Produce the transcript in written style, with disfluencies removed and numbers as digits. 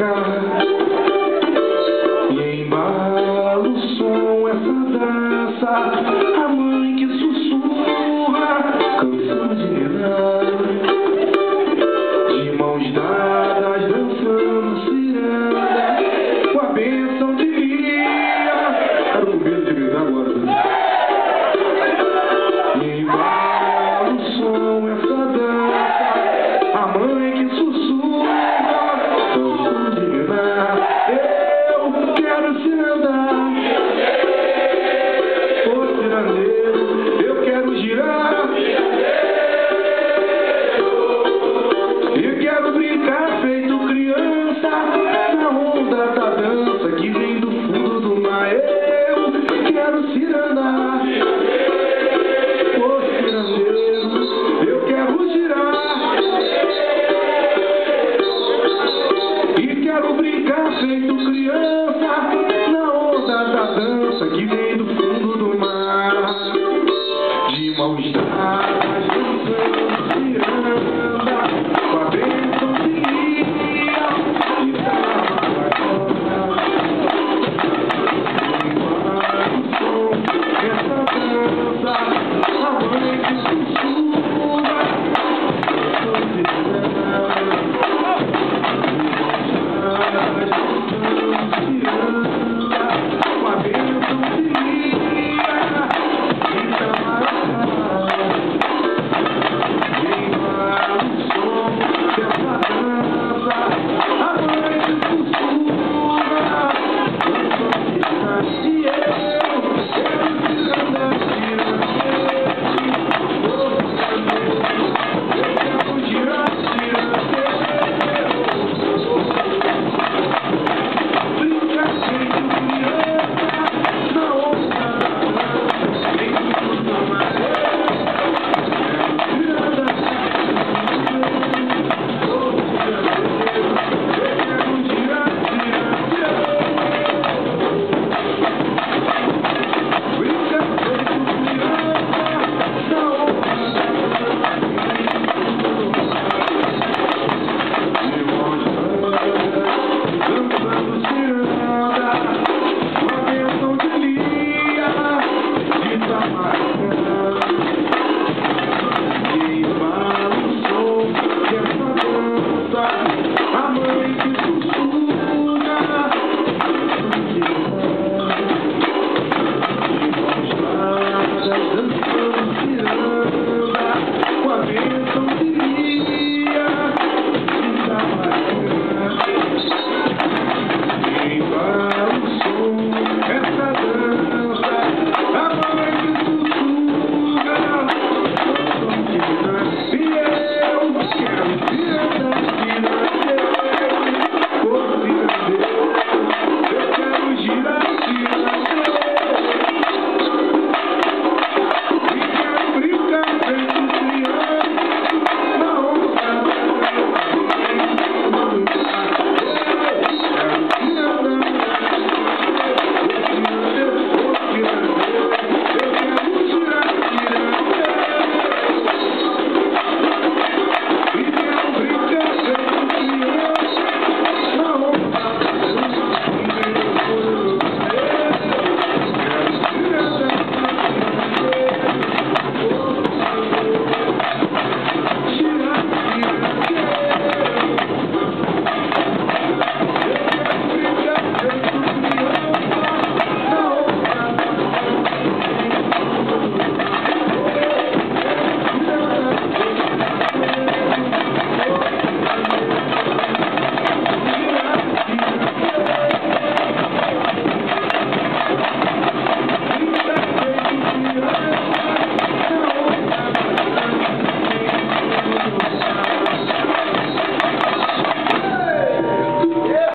tocar. E embala o som essa dança, a mãe que sussurra, canção de ninar. De mãos dadas, dançando ciranda, com a bênção divina. Quero ouvir de gritar agora. E embala o som essa dança, a mãe que sussurra, canção de ninar. Eu quero cirandar, ô cirandeiro, eu quero girar. Eu quero brincar feito criança, na onda da dança que vem do fundo do mar. Eu quero cirandar, ô cirandeiro, eu quero girar. E quero brincar feito criança, na onda da dança que vem